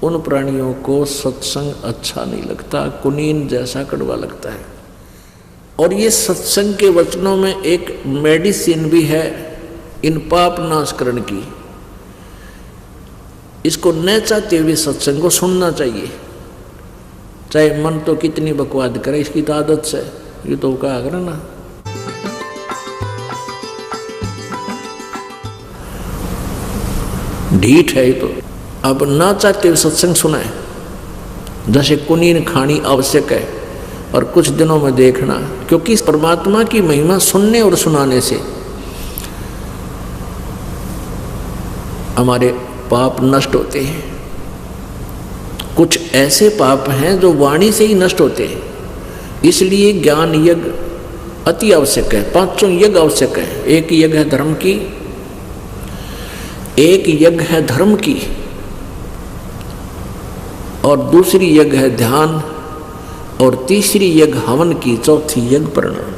उन प्राणियों को सत्संग अच्छा नहीं लगता, कुनीन जैसा कड़वा लगता है। और ये सत्संग के वचनों में एक मेडिसिन भी है इन पाप नाशकरण की। इसको न चाहते हुए सत्संग को सुनना चाहिए, चाहे मन तो कितनी बकवाद करे, इसकी तो आदत से ये तो कहा करें ना। ढीठ है ये तो। अब ना चाहते हुए सत्संग सुनाए, जैसे कुनीन खानी आवश्यक है और कुछ दिनों में देखना, क्योंकि परमात्मा की महिमा सुनने और सुनाने से हमारे पाप नष्ट होते हैं। कुछ ऐसे पाप हैं जो वाणी से ही नष्ट होते हैं, इसलिए ज्ञान यज्ञ अति आवश्यक है। 5 यज्ञ आवश्यक है। एक यज्ञ है धर्म की, एक यज्ञ है धर्म की, और दूसरी यज्ञ है ध्यान, और तीसरी यज्ञ हवन की, चौथी यज्ञ प्रणाम,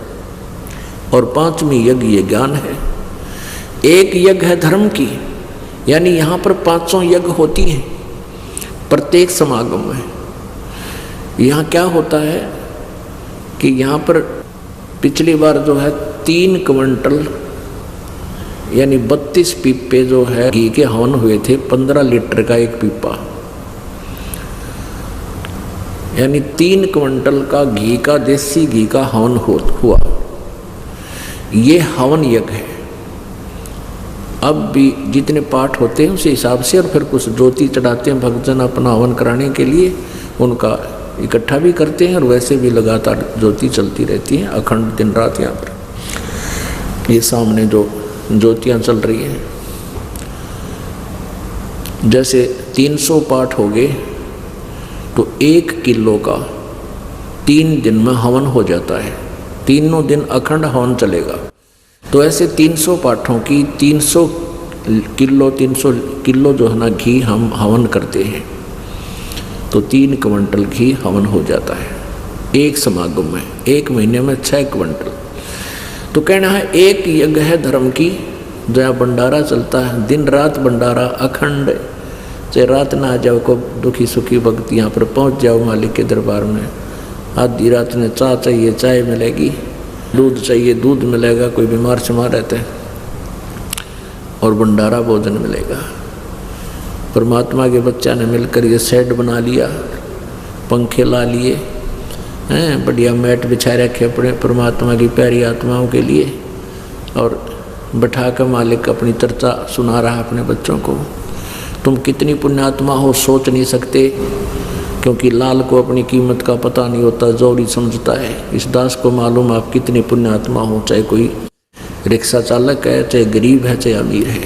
और 5वीं यज्ञ ये ज्ञान है। एक यज्ञ है धर्म की, यानी यहाँ पर 5 यज्ञ होती हैं प्रत्येक समागम में। यहाँ क्या होता है कि यहाँ पर पिछली बार जो है 3 क्विंटल यानी 32 पीपे जो है घी के हवन हुए थे, 15 लीटर का एक पीपा, यानी 3 क्विंटल का घी का, देसी घी का हवन हुआ। ये हवन यज्ञ है। अब भी जितने पाठ होते हैं उस हिसाब से, और फिर कुछ ज्योति चढ़ाते हैं भक्तजन अपना हवन कराने के लिए, उनका इकट्ठा भी करते हैं, और वैसे भी लगातार ज्योति चलती रहती है अखंड दिन रात। यहाँ पर ये सामने जो ज्योतियाँ चल रही हैं, जैसे 300 पाठ हो गए तो 1 किलो का 3 दिन में हवन हो जाता है। 3 दिन अखंड हवन चलेगा। तो ऐसे 300 पाठों की 300 किलो जो है ना घी हम हवन करते हैं, तो 3 क्विंटल घी हवन हो जाता है एक समागम में। 1 महीने में 6 क्विंटल। तो कहना है एक यज्ञ है धर्म की, जहाँ भंडारा चलता है, दिन रात भंडारा अखंड। चाहे रात ना आ जाओ को दुखी सुखी भक्त यहाँ पर पहुँच जाओ मालिक के दरबार में। आधी रात में चाय चाहिए चाय मिलेगी, दूध चाहिए दूध मिलेगा, कोई बीमार शमार रहता है, और भंडारा भोजन मिलेगा। परमात्मा के बच्चा ने मिलकर ये सेट बना लिया, पंखे ला लिए हैं, बढ़िया मैट बिछा रखे अपने परमात्मा की प्यारी आत्माओं के लिए, और बैठा कर मालिक अपनी चर्चा सुना रहा अपने बच्चों को। तुम कितनी पुण्यात्मा हो सोच नहीं सकते, क्योंकि लाल को अपनी कीमत का पता नहीं होता, जोड़ी समझता है। इस दास को मालूम आप कितनी पुण्यात्मा हो, चाहे कोई रिक्शा चालक है, चाहे गरीब है, चाहे अमीर है।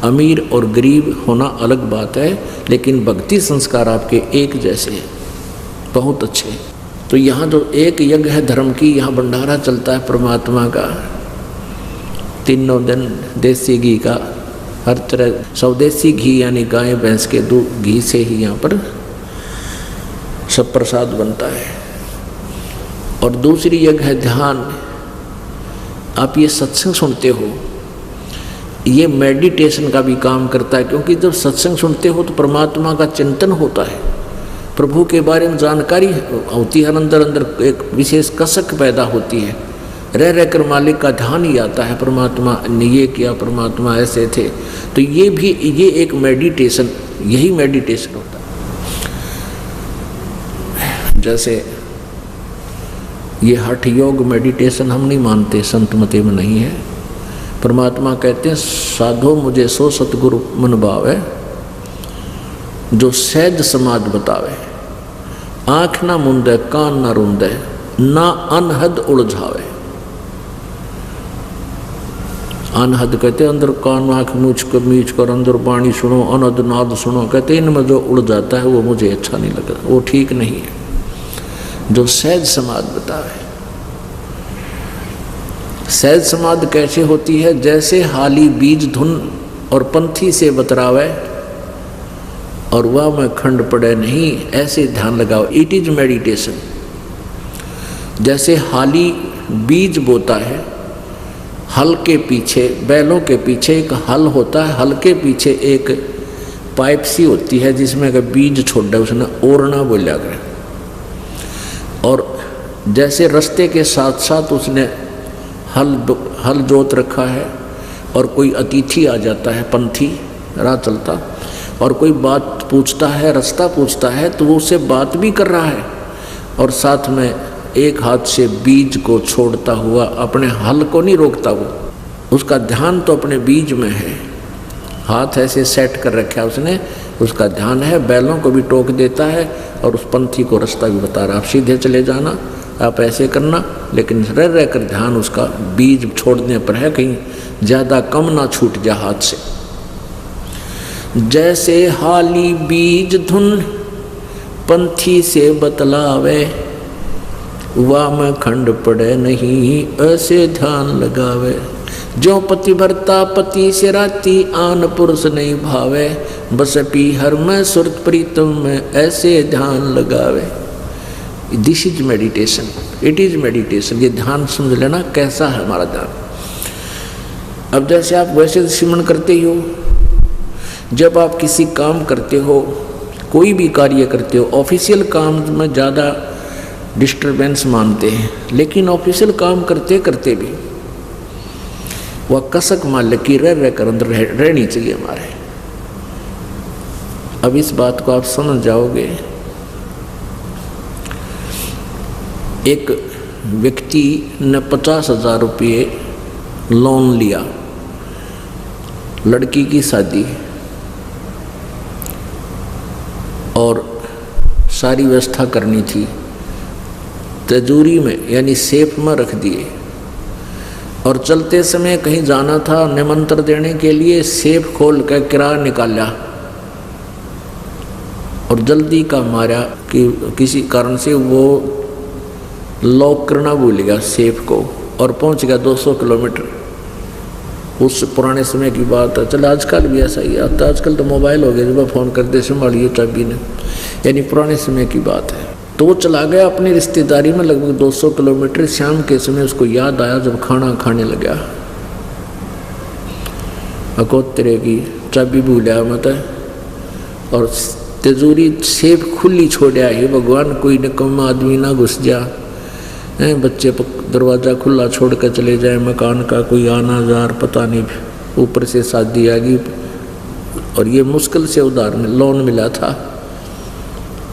अमीर और गरीब होना अलग बात है, लेकिन भक्ति संस्कार आपके एक जैसे हैं, बहुत अच्छे। तो यहाँ जो एक यज्ञ है धर्म की, यहाँ भंडारा चलता है परमात्मा का 3 दिन देसी घी का, हर तरह स्वदेशी घी यानी गाय भैंस के दूध घी से ही यहाँ पर सब प्रसाद बनता है। और दूसरी यज्ञ है ध्यान। आप ये सत्संग सुनते हो, ये मेडिटेशन का भी काम करता है, क्योंकि जब सत्संग सुनते हो तो परमात्मा का चिंतन होता है, प्रभु के बारे में जानकारी होती है, अंदर अंदर एक विशेष कसक पैदा होती है, रह रहकर मालिक का ध्यान ही आता है, परमात्मा ने ये किया, परमात्मा ऐसे थे। तो ये भी ये एक मेडिटेशन, यही मेडिटेशन होता है। जैसे ये हठ योग मेडिटेशन हम नहीं मानते, संत मते में नहीं है। परमात्मा कहते हैं साधो मुझे सो सतगुरु मन भावे, जो सहज समाज बतावे, आँख ना मुंदे कान ना रुंदे, ना अनहद उलझावे। अनहद कहते अंदर कान आँख मीच कर अंदर वाणी सुनो, अनहद नाद सुनो। कहते इनमें जो उड़ जाता है वो मुझे अच्छा नहीं लगा, वो ठीक नहीं है। जो सहज समाध बतावे। सहज समाध कैसे होती है? जैसे हाली बीज धुन और पंथी से बतरावे और वह में खंड पड़े नहीं, ऐसे ध्यान लगाओ। It is meditation. जैसे हाली बीज बोता है, हल के पीछे, बैलों के पीछे एक हल होता है, हल के पीछे एक पाइप सी होती है जिसमें अगर बीज छोड़ दे उसने ओरना बोला करे। और जैसे रास्ते के साथ साथ उसने हल जोत रखा है, और कोई अतिथि आ जाता है, पंथी राह चलता, और कोई बात पूछता है, रास्ता पूछता है, तो वो उससे बात भी कर रहा है और साथ में एक हाथ से बीज को छोड़ता हुआ अपने हल को नहीं रोकता। वो उसका ध्यान तो अपने बीज में है, हाथ ऐसे सेट कर रखा है उसने, उसका ध्यान है, बैलों को भी टोक देता है और उस पंथी को रास्ता भी बता रहा है, आप सीधे चले जाना, आप ऐसे करना, लेकिन रह कर ध्यान उसका बीज छोड़ने पर है, कहीं ज़्यादा कम ना छूट जाए हाथ से। जैसे हाली बीज धुन पंथी से बतलावे, वाम खंड पड़े नहीं ऐसे ध्यान लगावे। जो पतिव्रता पति से राती आन पुरुष नहीं भावे, बस पी हर में सुरत प्रीतम में ऐसे ध्यान लगावे। This is meditation, it is meditation. ये ध्यान समझ लेना कैसा है हमारा ध्यान। अब जैसे आप वैसे सिमरन करते ही हो, जब आप किसी काम करते हो, कोई भी कार्य करते हो, ऑफिशियल काम में ज़्यादा डिस्टर्बेंस मानते हैं, लेकिन ऑफिशियल काम करते करते भी वह कसक माल की रह कर अंदर रहनी चाहिए हमारे। अब इस बात को आप समझ जाओगे। एक व्यक्ति ने 50,000 रुपये लोन लिया, लड़की की शादी और सारी व्यवस्था करनी थी, तिजोरी में यानी सेफ में रख दिए, और चलते समय कहीं जाना था निमंत्रण देने के लिए, सेफ खोल कर किराया निकाला और जल्दी का मारा कि किसी कारण से वो लॉक करना भूल गया सेफ को, और पहुंच गया 200 किलोमीटर। उस पुराने समय की बात है, चल आजकल भी ऐसा ही आता, आजकल तो मोबाइल हो गया, जब फ़ोन करते संभालिए चाबी ने, यानी पुराने समय की बात है। तो वो चला गया अपनी रिश्तेदारी में लगभग 200 किलोमीटर। शाम के समय उसको याद आया जब खाना खाने लगा, अकोतरे की चाबी भूलिया मत, और तिजोरी सेफ खुली छोड़ा है। भगवान कोई निकम्मा आदमी ना घुस जा, बच्चे दरवाज़ा खुला छोड़ कर चले जाए, मकान का कोई आना जार पता नहीं, ऊपर से शादी आ गई, और ये मुश्किल से उधार में लोन मिला था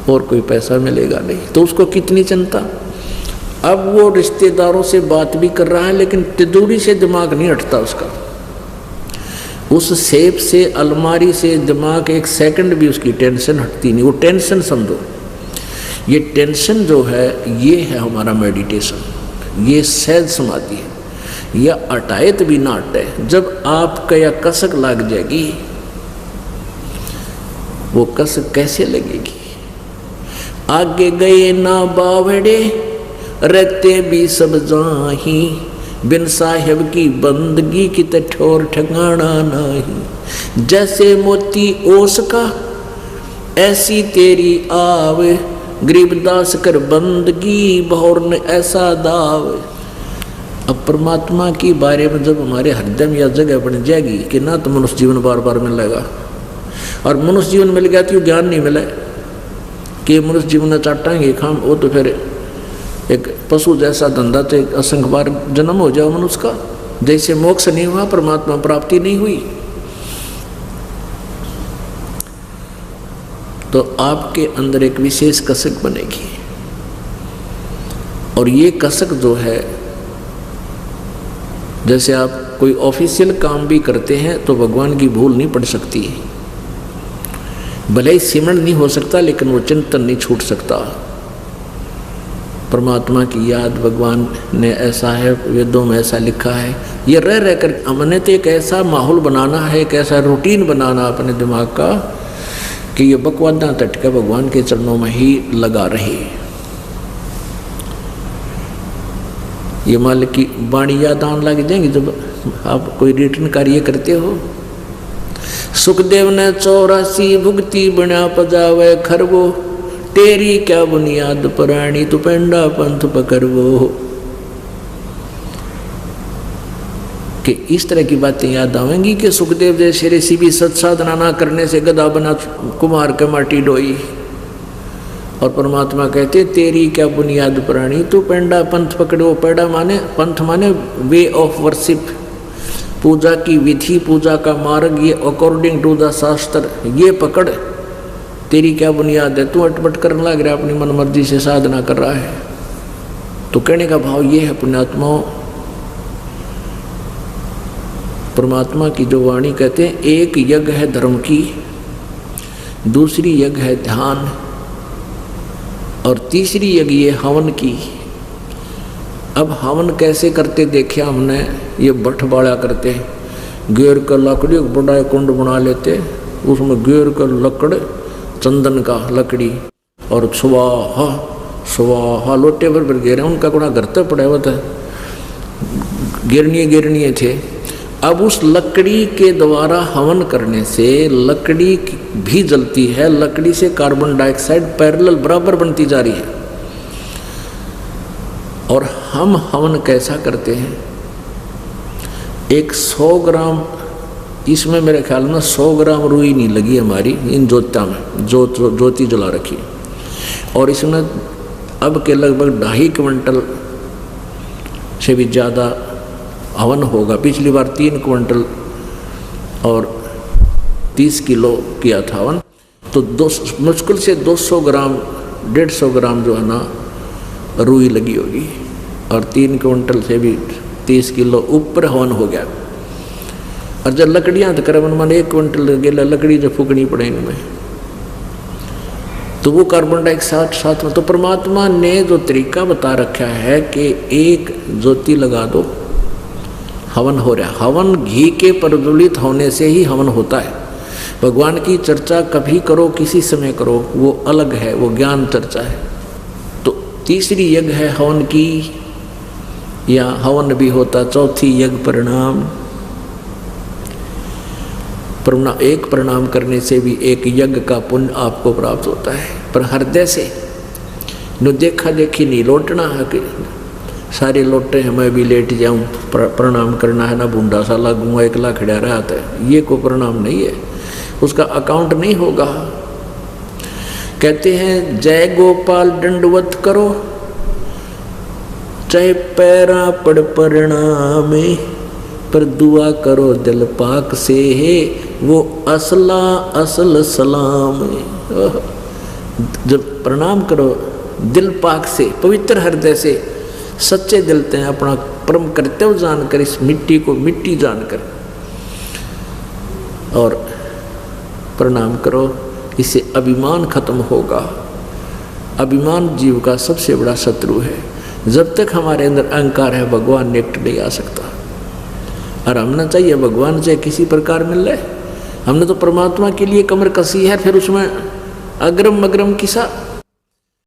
और कोई पैसा मिलेगा नहीं, तो उसको कितनी चिंता। अब वो रिश्तेदारों से बात भी कर रहा है, लेकिन तिजोरी से दिमाग नहीं हटता उसका, उस सेफ से, अलमारी से दिमाग एक सेकंड भी उसकी टेंशन हटती नहीं। वो टेंशन समझो, ये टेंशन जो है ये है हमारा मेडिटेशन, ये सहज समाधि है। यह हटाए भी ना हटे, जब आपका या कसक लग जाएगी, वो कसक कैसे लगेगी। आगे गए ना बावड़े रहते भी सब जाही, बिन साहेब की बंदगी की ते ठोर ठिकाना नहीं। जैसे मोती ओस का ऐसी तेरी आव, गरीबदास कर बंदगी बहुर ने ऐसा दाव। अब परमात्मा की बारे में जब हमारे हृदय में यह जगह बन जाएगी कि ना तो मनुष्य जीवन बार बार मिलेगा, और मनुष्य जीवन मिल गया तो ज्ञान नहीं मिले कि मनुष्य जीवन चाटाएंगे खाम, वो तो फिर एक पशु जैसा धंधा, तो एक असंख्य बार जन्म हो जाओ मनुष्य का। जैसे मोक्ष नहीं हुआ, परमात्मा प्राप्ति नहीं हुई, तो आपके अंदर एक विशेष कसक बनेगी। और ये कसक जो है, जैसे आप कोई ऑफिशियल काम भी करते हैं तो भगवान की भूल नहीं पड़ सकती, भले ही सिमरन नहीं हो सकता, लेकिन वो चिंतन नहीं छूट सकता। परमात्मा की याद, भगवान ने ऐसा है, वेदों में ऐसा लिखा है, ये रह कर हमने तो एक ऐसा माहौल बनाना है, एक ऐसा रूटीन बनाना अपने दिमाग का कि ये बकवादा तट के भगवान के चरणों में ही लगा रहे। ये मान की वाणी याद आने लग जाएंगी जब आप कोई रिटर्न कार्य करते हो। सुखदेव ने 84 भुगती बना पजावे खरवो, तेरी क्या बुनियाद पुरानी तू पेंडा पंथ पकड़वो। कि इस तरह की बातें याद आवेंगी कि सुखदेव जैसे ऋषि भी सत्साधना ना करने से गदा बना कुमार के माटी डोई। और परमात्मा कहते तेरी क्या बुनियाद प्राणी, तू पेंडा पंथ पकड़ो। पेड़ा माने पंथ माने वे ऑफ वर्शिप, पूजा की विधि, पूजा का मार्ग, ये अकॉर्डिंग टू द शास्त्र, ये पकड़। तेरी क्या बुनियाद है, तू अटपट करने लग रहा है, अपनी मन मर्जी से साधना कर रहा है। तो कहने का भाव ये है पुण्यात्माओं, परमात्मा की जो वाणी कहते हैं, एक यज्ञ है धर्म की, दूसरी यज्ञ है ध्यान, और तीसरी यज्ञ ये हवन की। अब हवन कैसे करते देखे हमने, ये भट्ट बाड़ा करते, गेर का लकड़ी बड़ा कुंड बना लेते, उसमें गेर का लकड़ चंदन का लकड़ी और स्वाहा स्वाहा लोटे भर गेरे, उनका कोड़ा घर तक पड़ा हुआ था, गिरनिए थे। अब उस लकड़ी के द्वारा हवन करने से लकड़ी भी जलती है, लकड़ी से कार्बन डाइऑक्साइड पैरेलल बराबर बनती जा रही है। और हम हवन कैसा करते हैं, एक 100 ग्राम, इसमें मेरे ख्याल में 100 ग्राम रुई नहीं लगी हमारी इन ज्योतिया में, ज्योति जला रखी, और इसमें अब के लगभग 2.5 क्विंटल से भी ज़्यादा हवन होगा। पिछली बार 3 क्विंटल और 30 किलो किया था हवन, तो मुश्किल से 200 ग्राम 150 ग्राम जो है ना रुई लगी होगी, और 3 क्विंटल से भी 30 किलो ऊपर हवन हो गया। और जब लकड़ियाँ तो करीबन मन 1 क्विंटल गेला लकड़ी जो फूकनी पड़े इनमें, तो वो कार्बन डाइऑक्साइड साथ में। तो परमात्मा ने जो तरीका बता रखा है कि एक ज्योति लगा दो, हवन हो रहा है। हवन घी के प्रज्वलित होने से ही हवन होता है। भगवान की चर्चा कभी करो, किसी समय करो, वो अलग है, वो ज्ञान चर्चा है। तो तीसरी यज्ञ है हवन की, या हवन भी होता। चौथी यज्ञ प्रणाम। एक प्रणाम करने से भी एक यज्ञ का पुण्य आपको प्राप्त होता है। पर हृदय से न देखा देखी नहीं लौटना है कि सारे लौटे हैं मैं भी लेट जाऊं, प्रणाम करना है ना, बूंदा सा लगूंगा एकला खड़ा रहा था, ये को प्रणाम नहीं है, उसका अकाउंट नहीं होगा। कहते हैं जय गोपाल दंडवत करो, चाहे पैरा पड़ प्रणामे, पर दुआ करो दिल पाक से है, वो असला असल सलाम। जब प्रणाम करो दिल पाक से, पवित्र हृदय से, सच्चे दिल से, अपना परम कर्तव्य जानकर, इस मिट्टी को मिट्टी जानकर, और प्रणाम करो। इससे अभिमान खत्म होगा। अभिमान जीव का सबसे बड़ा शत्रु है। जब तक हमारे अंदर अहंकार है, भगवान निकट नहीं आ सकता। और हमने चाहिए भगवान से किसी प्रकार मिल रहे, हमने तो परमात्मा के लिए कमर कसी है, फिर उसमें अग्रम मग्रम किसा